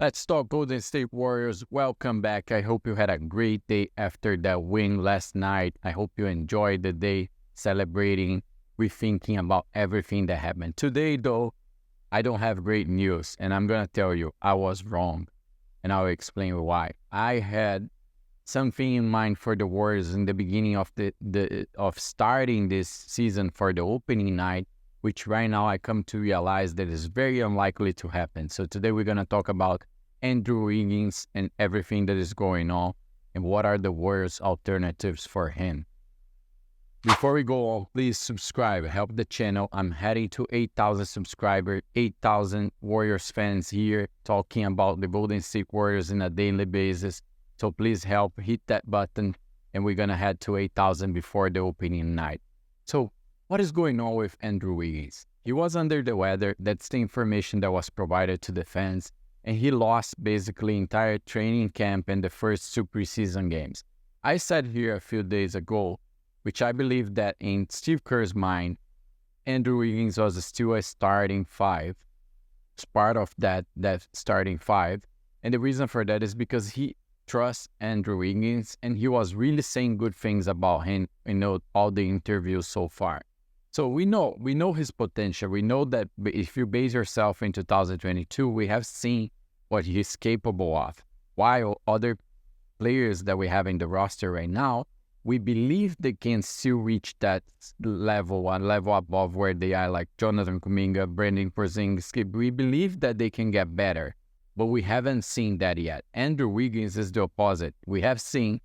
Let's talk Golden State Warriors. Welcome back. I hope you had a great day after that win last night. I hope you enjoyed the day celebrating, rethinking about everything that happened. Today, though, I don't have great news, and I'm going to tell you I was wrong, and I'll explain why. I had something in mind for the Warriors in the beginning of of starting this season for the opening night, which right now I come to realize that is very unlikely to happen. So today we're going to talk about Andrew Wiggins and everything that is going on and what are the Warriors' alternatives for him. Before we go on, please subscribe, help the channel. I'm heading to 8,000 subscribers, 8,000 Warriors fans here talking about the Golden State Warriors on a daily basis. So please help, hit that button, and we're going to head to 8,000 before the opening night. So what is going on with Andrew Wiggins? He was under the weather. That's the information that was provided to the fans. And he lost basically entire training camp and the first 2 preseason games. I said here a few days ago, which I believe that in Steve Kerr's mind, Andrew Wiggins was still a starting 5. It's part of that starting 5. And the reason for that is because he trusts Andrew Wiggins and he was really saying good things about him, all the interviews so far. So we know his potential. We know that if you base yourself in 2022, we have seen what he's capable of. While other players that we have in the roster right now, we believe they can still reach that level, one level above where they are, like Jonathan Kuminga, Brandon Porzingis. We believe that they can get better, but we haven't seen that yet. Andrew Wiggins is the opposite. We have seen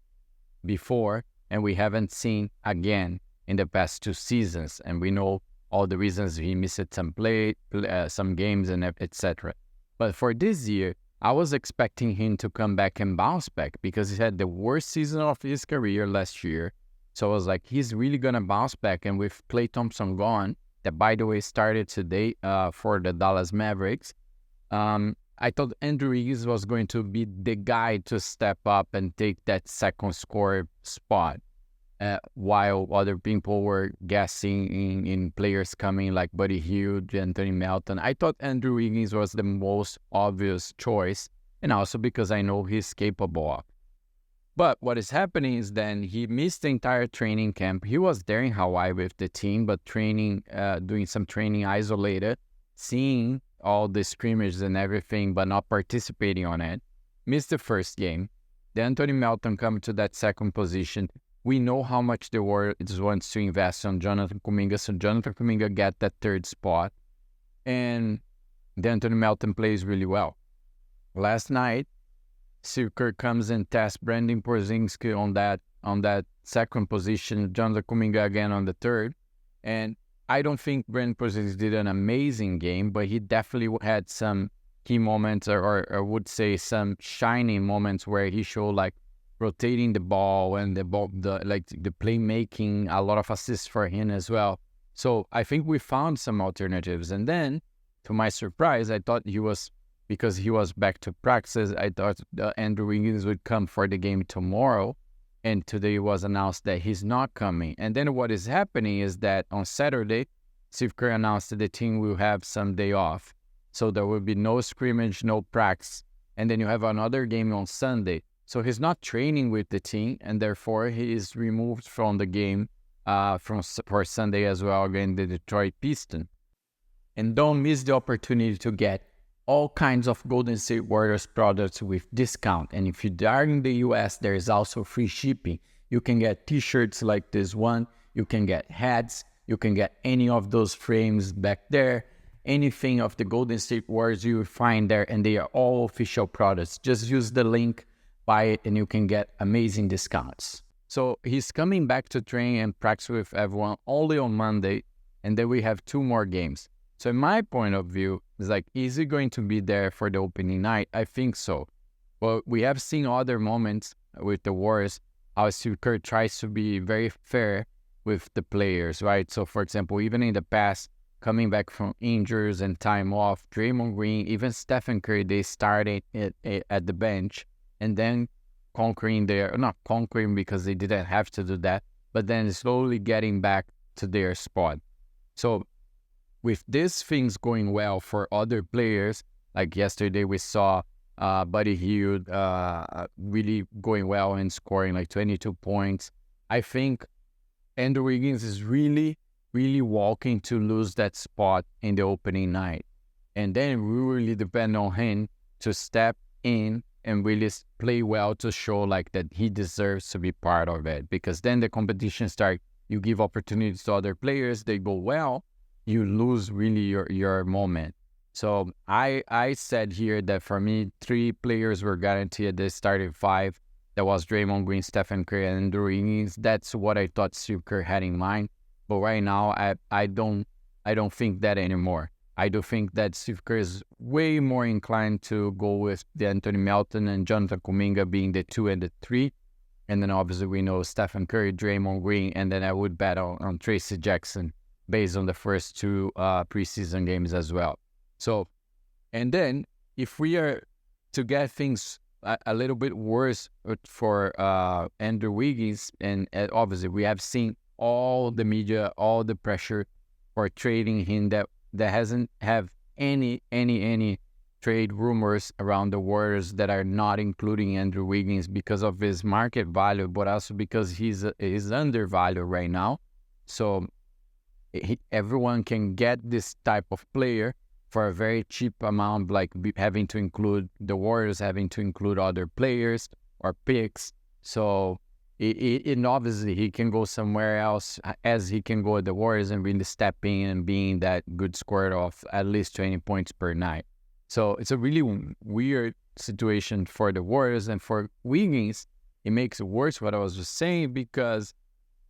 before, and we haven't seen again in the past 2 seasons, and we know all the reasons he missed some games, and etc. But for this year, I was expecting him to come back and bounce back because he had the worst season of his career last year. So I was like, he's really going to bounce back. And with Klay Thompson gone, that by the way started today for the Dallas Mavericks, I thought Andrew Wiggins was going to be the guy to step up and take that second scorer spot. While other people were guessing in players coming like Buddy Hield, Anthony Melton, I thought Andrew Wiggins was the most obvious choice, and also because I know he's capable of. But what is happening is then he missed the entire training camp. He was there in Hawaii with the team, but training, doing some training isolated, seeing all the scrimmages and everything, but not participating on it. Missed the first game. Then Anthony Melton come to that second position. We know how much the Warriors wants to invest on Jonathan Kuminga, so Jonathan Kuminga get that 3rd spot, and then Anthony Melton plays really well. Last night, Steve Kerr comes and tests Brandon Porzingis on that second position, Jonathan Kuminga again on the 3rd, and I don't think Brandon Porzingis did an amazing game, but he definitely had some key moments, or I would say some shining moments where he showed like rotating the ball and the playmaking, a lot of assists for him as well. So I think we found some alternatives. And then, to my surprise, I thought because he was back to practice, I thought Andrew Wiggins would come for the game tomorrow. And today it was announced that he's not coming. And then what is happening is that on Saturday, Steve Kerr announced that the team will have some day off. So there will be no scrimmage, no practice. And then you have another game on Sunday. So he's not training with the team, and therefore he is removed from the game for Sunday as well against the Detroit Pistons. And don't miss the opportunity to get all kinds of Golden State Warriors products with discount. And if you are in the US, there is also free shipping. You can get t-shirts like this one. You can get hats. You can get any of those frames back there. Anything of the Golden State Warriors you will find there, and they are all official products. Just use the link, buy it, and you can get amazing discounts. So he's coming back to train and practice with everyone only on Monday, and then we have 2 more games. So in my point of view, it's like, is he going to be there for the opening night? I think so. But we have seen other moments with the Warriors, how Steve Kerr tries to be very fair with the players, right? So for example, even in the past, coming back from injuries and time off, Draymond Green, even Stephen Curry, they started at the bench, and then not conquering because they didn't have to do that, but then slowly getting back to their spot. So with these things going well for other players, like yesterday we saw Buddy Hield really going well and scoring like 22 points. I think Andrew Wiggins is really, really walking to lose that spot in the opening night. And then we really depend on him to step in and really play well to show like that he deserves to be part of it. Because then the competition starts, you give opportunities to other players, they go well, you lose really your moment. So I said here that for me, 3 players were guaranteed the starting 5. That was Draymond Green, Stephen Curry, and Andrew Wiggins. That's what I thought Steve Kerr had in mind. But right now, I don't think that anymore. I do think that Steve Kerr is way more inclined to go with the Anthony Melton and Jonathan Kuminga being the 2 and the 3. And then obviously we know Stephen Curry, Draymond Green, and then I would bet on Tracy Jackson based on the first 2 preseason games as well. So, and then if we are to get things a little bit worse for Andrew Wiggins, and obviously we have seen all the media, all the pressure for trading him that hasn't have any trade rumors around the Warriors that are not including Andrew Wiggins because of his market value, but also because he's undervalued right now. So everyone can get this type of player for a very cheap amount, like having to include the Warriors, having to include other players or picks. So and obviously he can go somewhere else, as he can go at the Warriors and really step in and being that good scorer of at least 20 points per night. So it's a really weird situation for the Warriors, and for Wiggins, it makes it worse what I was just saying, because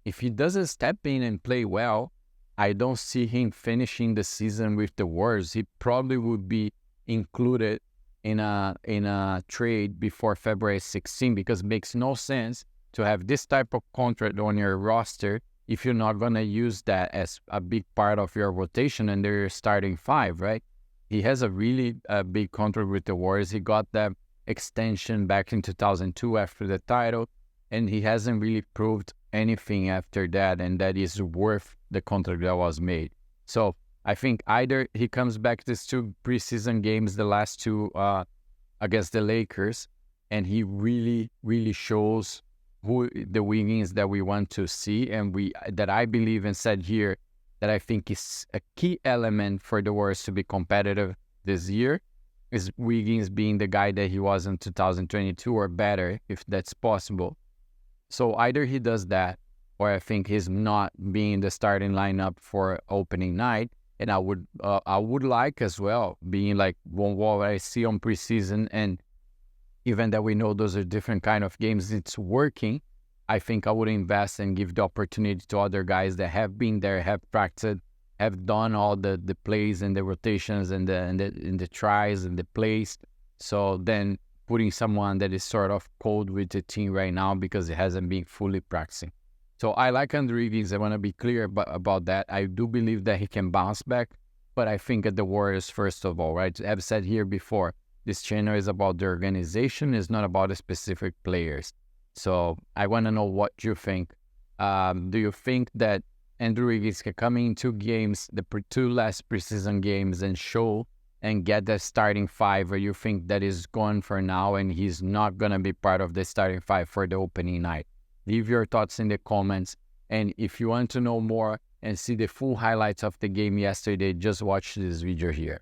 if he doesn't step in and play well, I don't see him finishing the season with the Warriors. He probably would be included in a trade before February 16, because it makes no sense to have this type of contract on your roster if you're not going to use that as a big part of your rotation and they're starting 5, right? He has a really big contract with the Warriors. He got that extension back in 2002 after the title, and he hasn't really proved anything after that, and that is worth the contract that was made. So I think either he comes back these 2 preseason games, the last 2 against the Lakers, and he really, really shows who the Wiggins that we want to see, and that I believe and said here that I think is a key element for the Warriors to be competitive this year, is Wiggins being the guy that he was in 2022 or better, if that's possible. So either he does that, or I think he's not being the starting lineup for opening night. And I would like as well being like what I see on preseason, and even that we know those are different kind of games, it's working. I think I would invest and give the opportunity to other guys that have been there, have practiced, have done all the plays and the rotations and the tries and the plays. So then putting someone that is sort of cold with the team right now because it hasn't been fully practicing. So I like Andrew Wiggins. I want to be clear about that. I do believe that he can bounce back, but I think at the Warriors, first of all, right? I've said here before, this channel is about the organization, it's not about the specific players. So I want to know what you think. Do you think that Andrew Wiggins can come in 2 games, the 2 last preseason games, and show and get the starting 5, or you think that is gone for now and he's not going to be part of the starting 5 for the opening night? Leave your thoughts in the comments. And if you want to know more and see the full highlights of the game yesterday, just watch this video here.